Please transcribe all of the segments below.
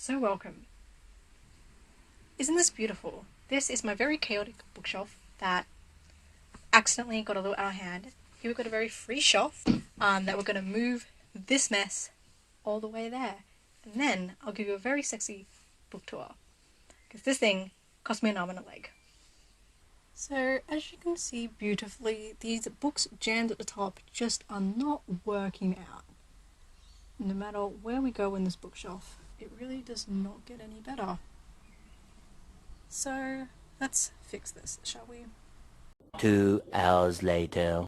So welcome. Isn't this beautiful? This is my very chaotic bookshelf that accidentally got a little out of hand. Here we've got a very free shelf that we're going to move this mess all the way there. And then I'll give you a very sexy book tour. Because this thing cost me an arm and a leg. So as you can see beautifully, these books jammed at the top just are not working out. No matter where we go in this bookshelf, it really does not get any better. So let's fix this, shall we? 2 hours later.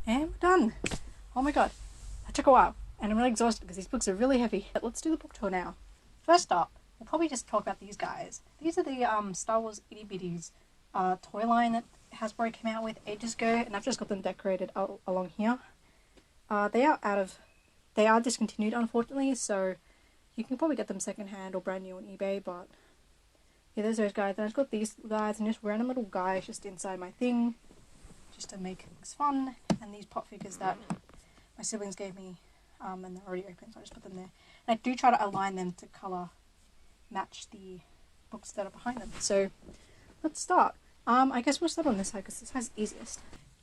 And we're done. Oh my god, that took a while, and I'm really exhausted because these books are really heavy. But let's do the book tour now. First up, we'll probably just talk about these guys. These are the Star Wars Itty Bitties toy line that Hasbro came out with ages ago, and I've just got them decorated along here. They are discontinued, unfortunately, so you can probably get them secondhand or brand new on eBay, but yeah, there's those guys. Then I've got these guys and just random little guys just inside my thing, just to make things fun. And these pop figures that my siblings gave me, and they're already open, so I just put them there. And I do try to align them to colour match the books that are behind them. So let's start. I guess we'll start on this side because this side's easiest.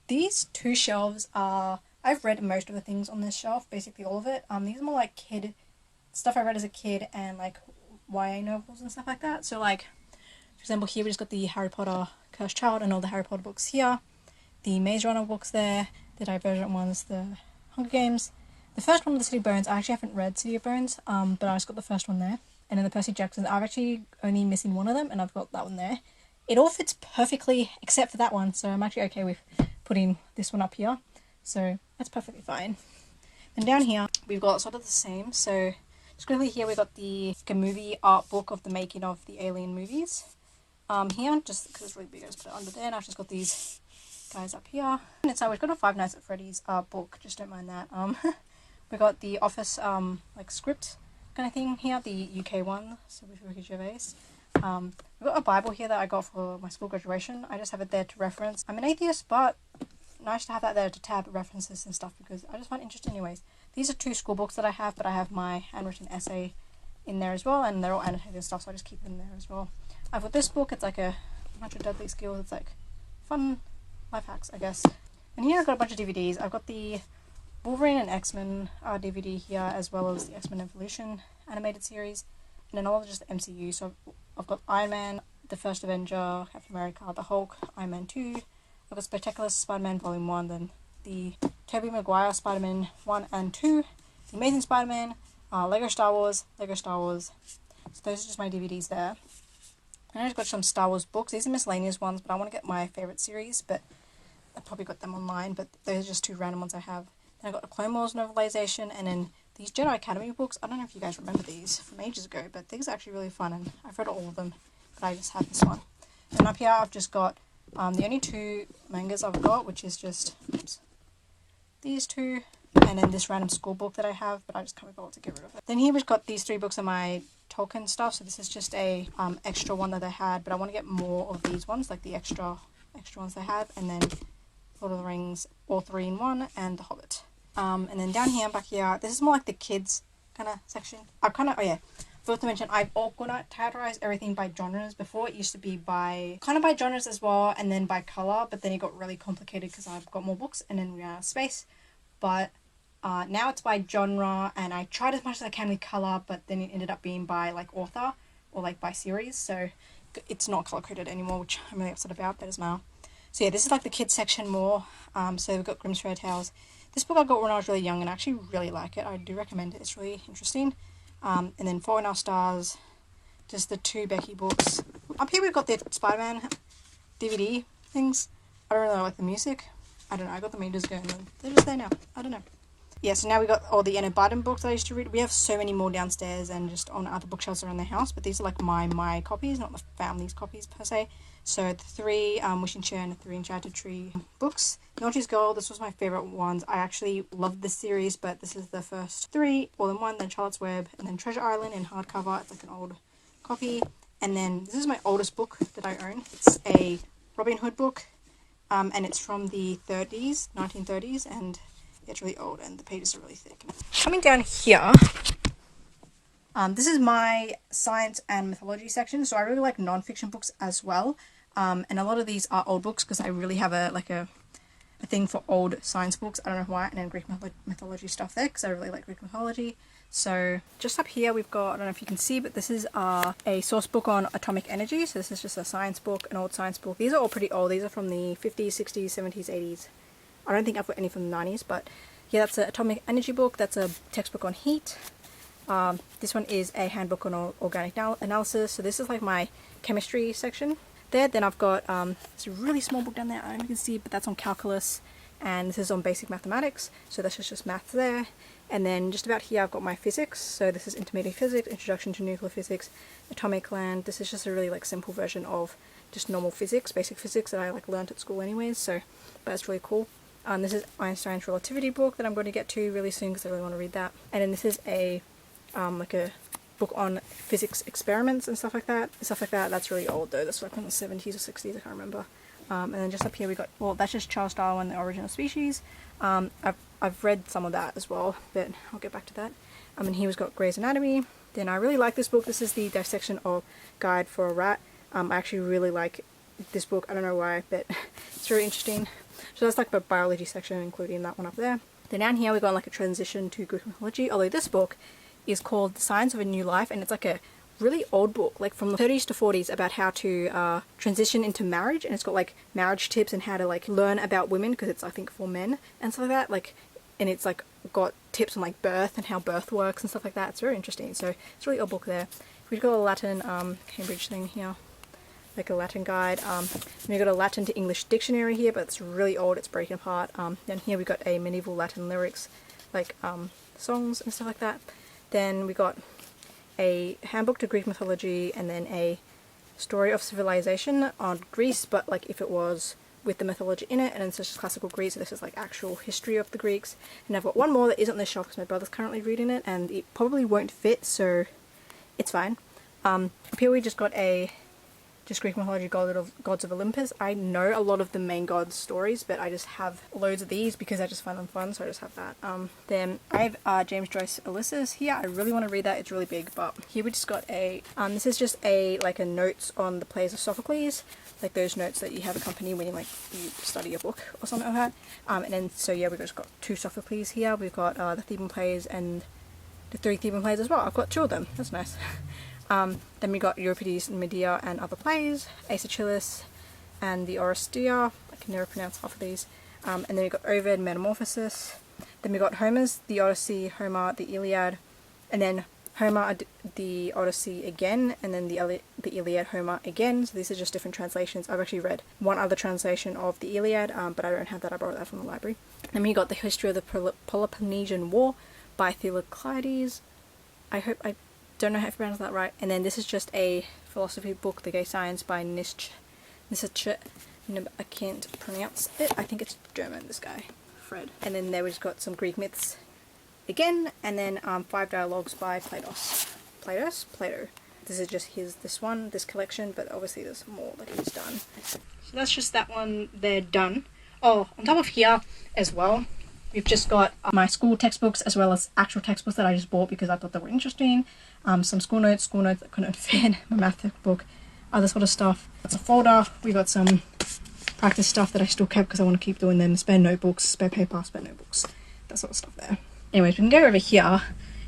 These two shelves are, I've read most of the things on this shelf, basically all of it. These are more like kid stuff I read as a kid and like YA novels and stuff like that. So like, for example, here we just got the Harry Potter Cursed Child and all the Harry Potter books here. The Maze Runner books there, the Divergent ones, the Hunger Games. The first one, the City of Bones, I actually haven't read City of Bones, but I just got the first one there. And then the Percy Jacksons, I'm actually only missing one of them, and I've got that one there. It all fits perfectly except for that one, so I'm actually okay with putting this one up here. So that's perfectly fine. And down here, we've got sort of the same. So just quickly here, we've got the movie art book of the making of the Alien movies. Here, just because it's really big, I just put it under there, and I've just got these guys up here. And so we've got a Five Nights at Freddy's book, just don't mind that. We got the Office like script kind of thing here, the UK one, so with Ricky Gervais. We've got a Bible here that I got for my school graduation. I just have it there to reference. I'm an atheist, but nice to have that there to tab references and stuff because I just find it interesting anyways. These are two school books that I have, but I have my handwritten essay in there as well, and they're all annotated and stuff, so I just keep them there as well. I've got this book, it's like a bunch of deadly skills, it's like fun life hacks, I guess. And here I've got a bunch of DVDs. I've got the Wolverine and X-Men DVD here, as well as the X-Men Evolution animated series, and then all of just the MCU. So I've got Iron Man, the First Avenger, Captain America, the Hulk, Iron Man 2, I've got Spectacular Spider-Man Volume 1, then the Tobey Maguire Spider-Man 1 and 2, the Amazing Spider-Man, Lego Star Wars. So those are just my DVDs there. And I just got some Star Wars books. These are miscellaneous ones, but I want to get my favourite series, but I probably got them online, but those are just two random ones I have. Then I got the Clone Wars novelization, and then these Jedi Academy books. I don't know if you guys remember these from ages ago, but these are actually really fun, and I've read all of them, but I just have this one. And up here I've just got the only two mangas I've got, which is just these two, and then this random school book that I have, but I just can't be bothered to get rid of it. Then here we've got these three books of my Tolkien stuff, so this is just a extra one that I had, but I want to get more of these ones, like the extra ones they have, and then Lord of the Rings, all three in one, and The Hobbit. And then down here, back here, this is more like the kids kind of section. Forgot to mention, I've categorized everything by genres. Before it used to be by genres as well, and then by color, but then it got really complicated because I've got more books, and then we ran out of space. But now it's by genre, and I tried as much as I can with color, but then it ended up being by like author or like by series, so it's not color coded anymore, which I'm really upset about. That is now. So yeah, this is like the kids section more. So we've got Grimm's Fairy Tales. This book I got when I was really young, and I actually really like it. I do recommend it. It's really interesting. And then Fault in Our Stars, just the two Becky books. Up here we've got the Spider-Man DVD things. I don't really like the music. I don't know, I got them ages ago and they're just there now. I don't know. Yeah, so now we got all the Enid Blyton books that I used to read. We have so many more downstairs and just on other bookshelves around the house, but these are like my copies, not the family's copies per se. So the three Wishing Chair and the three Enchanted Tree books. Naughty's Girl, this was my favourite ones. I actually loved this series, but this is the first three, all in one, then Charlotte's Web, and then Treasure Island in hardcover. It's like an old copy. And then this is my oldest book that I own. It's a Robin Hood book, and it's from the 1930s, and it's really old, and the pages are really thick. Coming down here, This is my science and mythology section, so I really like nonfiction books as well. And a lot of these are old books because I really have a thing for old science books. I don't know why, and then Greek mythology stuff there because I really like Greek mythology. So just up here we've got, I don't know if you can see, but this is a source book on atomic energy. So this is just a science book, an old science book. These are all pretty old. These are from the 50s, 60s, 70s, 80s. I don't think I've got any from the 90s, but yeah, that's an atomic energy book. That's a textbook on heat. This one is a handbook on organic analysis. So this is like my chemistry section there. Then I've got it's a really small book down there, I don't know if you can see, but that's on calculus, and this is on basic mathematics, so that's just maths there. And then just about here I've got my physics, so this is intermediate physics, introduction to nuclear physics, atomic land. This is just a really like simple version of just normal physics, basic physics that I like learned at school anyways, so but it's really cool. This is Einstein's relativity book that I'm going to get to really soon because I really want to read that. And then this is a like a book on physics experiments and stuff like that. That's really old though. That's like from the 70s or 60s, I can't remember. And then just up here we got, well, that's just Charles Darwin, The Origin of Species. I've read some of that as well, but I'll get back to that. And here we've got Grey's Anatomy. Then I really like this book. This is the dissection of Guide for a Rat. I actually really like this book. I don't know why, but it's very interesting. So that's like the biology section, including that one up there. Then down here we got like a transition to Greek mythology, although this book is called The Science of a New Life, and it's like a really old book, like from the 30s to 40s, about how to transition into marriage, and it's got like marriage tips and how to like learn about women, because it's I think for men and stuff like that, like, and it's like got tips on like birth and how birth works and stuff like that. It's very interesting, so it's a really old book there. We've got a Latin Cambridge thing here, like a Latin guide. We've got a Latin to English dictionary here, but it's really old, it's breaking apart. Then here we got a medieval Latin lyrics, like songs and stuff like that. Then we got a handbook to Greek mythology, and then a story of civilization on Greece, but like if it was with the mythology in it, and it's just classical Greece, so this is like actual history of the Greeks. And I've got one more that isn't on this shelf because my brother's currently reading it, and it probably won't fit, so it's fine. Up here we just got a Greek mythology, gods of Olympus. I know a lot of the main gods' stories, but I just have loads of these because I just find them fun, so I just have that. Then I have James Joyce Ulysses here. I really want to read that. It's really big, but here we just got a, this is just a notes on the plays of Sophocles, like those notes that you have accompany when you study a book or something like that. And then, so yeah, we've just got 2 Sophocles here. We've got the Theban plays and the 3 Theban plays as well. I've got 2 of them. That's nice. Then we got Euripides and Medea and other plays, Aeschylus and the Oresteia. I can never pronounce half of these. And then we got Ovid, Metamorphosis. Then we got Homer's The Odyssey, Homer, the Iliad, and then Homer, the Odyssey again, and then the Iliad, Homer again. So these are just different translations. I've actually read one other translation of the Iliad, but I don't have that. I borrowed that from the library. Then we got The History of the Peloponnesian War by Thucydides. I don't know how to pronounce that right. And then this is just a philosophy book, The Gay Science by Nietzsche. I can't pronounce it. I think it's German, this guy, Fred. And then there we've got some Greek myths again, and then 5 dialogues by Plato. This is just this collection, but obviously there's more that he's done. So that's just that one there done. Oh, on top of here as well, we've just got my school textbooks as well as actual textbooks that I just bought because I thought they were interesting. Some school notes that couldn't fit in my math textbook, other sort of stuff. It's a folder. We got some practice stuff that I still kept because I want to keep doing them. Spare notebooks, spare paper, spare notebooks, that sort of stuff there. Anyways, we can go over here.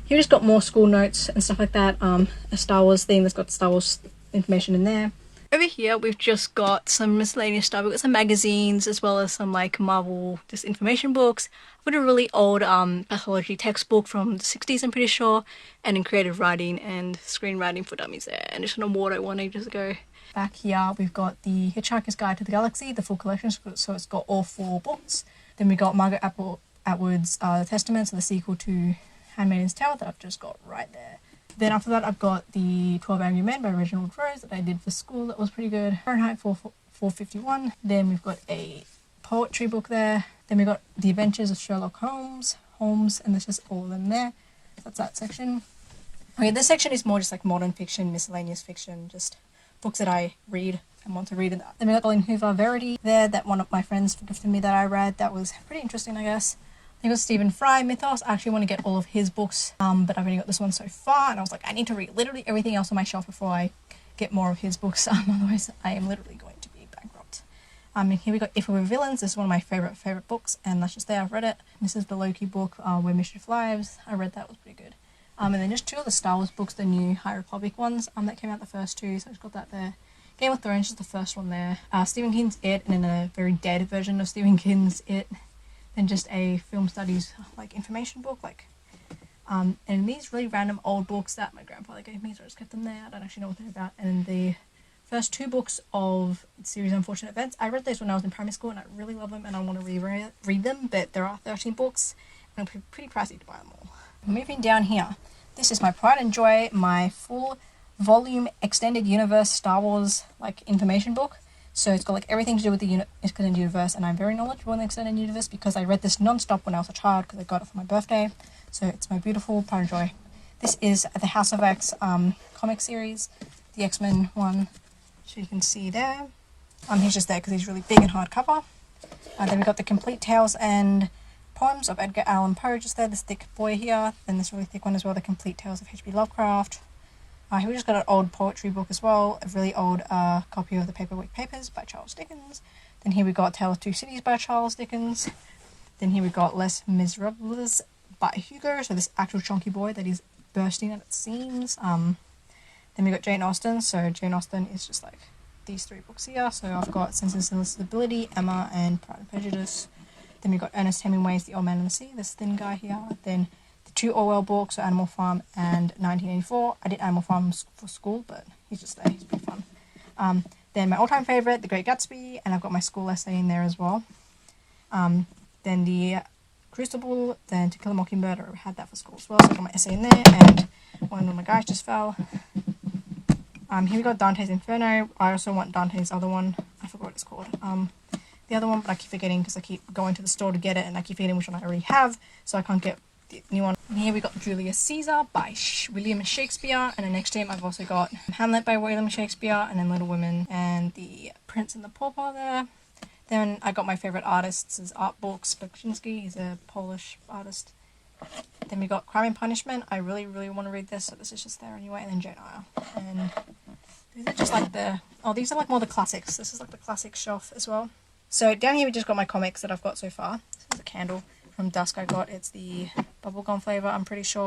Here just got more school notes and stuff like that. A Star Wars thing that's got Star Wars information in there. Over here we've just got some miscellaneous stuff. We've got some magazines as well as some like Marvel just information books. I've got a really old pathology textbook from the 60s, I'm pretty sure, and in creative writing and screenwriting for dummies there, and it's an award I won ages ago. Back here we've got the Hitchhiker's Guide to the Galaxy, the full collection, so it's got all 4 books. Then we got Margaret Atwood's The Testament, so the sequel to Handmaid's Tale that I've just got right there. Then after that I've got the 12 Angry Men by Reginald Rose that I did for school. That was pretty good. Fahrenheit 451. Then we've got a poetry book there. Then we got The Adventures of Sherlock Holmes, and there's just all of them there. That's that section. Okay, this section is more just like modern fiction, miscellaneous fiction, just books that I read and want to read. Then we got Colleen Hoover Verity there, that one of my friends gifted me that I read. That was pretty interesting, I guess. I got Stephen Fry Mythos. I actually want to get all of his books, but I've only got this one so far, and I was like, I need to read literally everything else on my shelf before I get more of his books. Otherwise, I am literally going to be bankrupt. And here we got If We Were Villains. This is one of my favorite books, and that's just there. I've read it. This is the Loki book, Where Mischief Lives. I read that, it was pretty good. And then just two of the Star Wars books, the new High Republic ones, that came out the first two, so I just got that there. Game of Thrones is the first one there. Stephen King's It, and then a very dead version of Stephen King's It. Then just a film studies like information book, and these really random old books that my grandfather gave me, so I just kept them there. I don't actually know what they're about. And the first two books of the series Unfortunate Events, I read those when I was in primary school, and I really love them, and I want to read them, but there are 13 books, and it'll be pretty pricey to buy them all. Moving down here, this is my pride and joy, my full volume extended universe Star Wars information book. So it's got everything to do with the extended universe, and I'm very knowledgeable in the extended universe because I read this non-stop when I was a child because I got it for my birthday. So it's my beautiful pride and joy. This is the House of X comic series, the X-Men one, so you can see there. He's just there because he's really big and hardcover. Then we got the Complete Tales and Poems of Edgar Allan Poe just there, this thick boy here, then this really thick one as well, the Complete Tales of H.P. Lovecraft. Here we just got an old poetry book as well, a really old copy of the Paperweight Papers by Charles Dickens. Then here we got Tale of Two Cities by Charles Dickens. Then here we got Les Miserables by Hugo, so this actual chunky boy that is bursting at its seams. Then we got Jane Austen, so Jane Austen is just these three books here. So I've got Sense and Sensibility, Emma, and Pride and Prejudice. Then we got Ernest Hemingway's The Old Man and the Sea, this thin guy here. Then two Orwell books, so Animal Farm and 1984. I did Animal Farm for school, but he's just there. He's pretty fun. Then my all-time favourite, The Great Gatsby, and I've got my school essay in there as well. Then The Crucible, then To Kill a Mockingbird. I had that for school as well, so I got my essay in there, and one of my guys just fell. Here we got Dante's Inferno. I also want Dante's other one. I forgot what it's called. The other one, but I keep forgetting because I keep going to the store to get it, and I keep forgetting which one I already have, so I can't get the new one. And here we got Julius Caesar by William Shakespeare, and then next to him I've also got Hamlet by William Shakespeare, and then Little Women and The Prince and the Pauper there. Then I got my favourite artists' art books. Beksinski, he's a Polish artist. Then we got Crime and Punishment. I really want to read this, so this is just there anyway. And then Jane Eyre. And these are just these are more the classics. This is the classic shelf as well. So down here we just got my comics that I've got so far. This is a candle from Dusk I got. It's the bubblegum flavour, I'm pretty sure,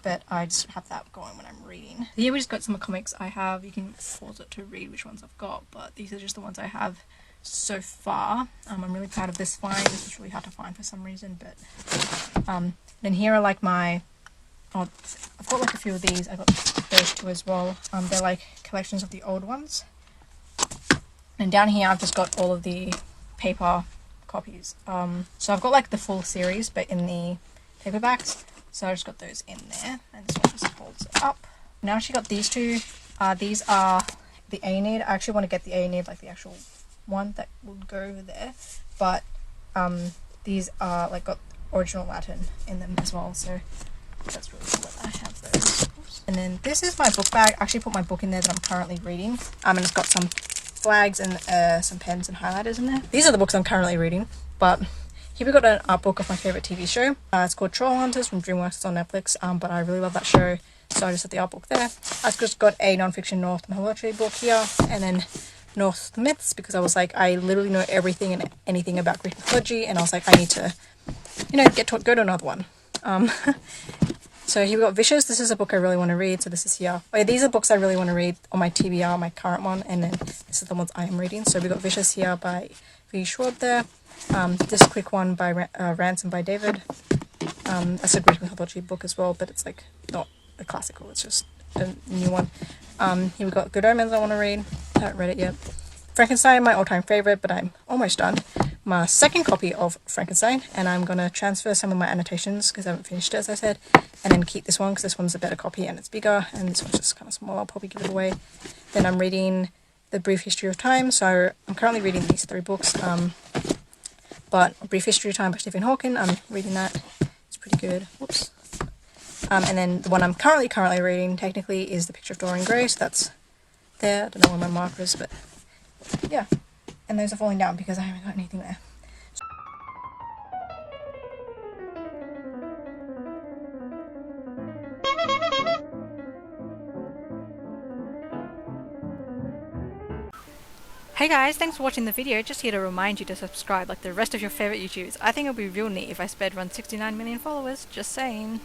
but I just have that going when I'm reading. Here we just got some comics I have. You can pause it to read which ones I've got, but these are just the ones I have so far. I'm really proud of this find. This was really hard to find for some reason, but then here are I've got a few of these. I got those two as well. They're collections of the old ones. And down here I've just got all of the paper copies. So I've got the full series, but in the paperbacks. So I just got those in there, and this one just folds it up. Now I actually got these two. These are the Aeneid. I actually want to get the Aeneid, the actual one that would go over there. But these are got original Latin in them as well. So that's really cool that I have those. Oops. And then this is my book bag. I actually put my book in there that I'm currently reading. And it's got some flags and some pens and highlighters in there. These are the books I'm currently reading, but here we got an art book of my favourite TV show. It's called Troll Hunters from DreamWorks. It's on Netflix, but I really love that show, so I just have the art book there. I've just got a nonfiction Norse mythology book here, and then Norse myths, because I was I literally know everything and anything about Greek mythology, and I was I need to, go to another one. So here we got Vicious. This is a book I really want to read, so this is here. Oh yeah, these are books I really want to read on my TBR, my current one, and then this is the ones I am reading. So we got Vicious here by V. Schwab there. This quick one by Ransom by David. That's a Greek mythology book as well, but it's not a classical, it's just a new one. Here we got Good Omens I want to read. I haven't read it yet. Frankenstein, my all-time favourite, but I'm almost done. My second copy of Frankenstein, and I'm going to transfer some of my annotations because I haven't finished it, as I said, and then keep this one because this one's a better copy and it's bigger, and this one's just kind of small. I'll probably give it away. Then I'm reading The Brief History of Time, so I'm currently reading these three books, but A Brief History of Time by Stephen Hawking, I'm reading that. It's pretty good. Whoops. And then the one I'm currently reading, technically, is The Picture of Dorian Gray, so that's there. I don't know where my marker is, but yeah. And those are falling down because I haven't got anything there. Hey guys, thanks for watching the video. Just here to remind you to subscribe like the rest of your favourite YouTubers. I think it would be real neat if I sped run 69 million followers. Just saying.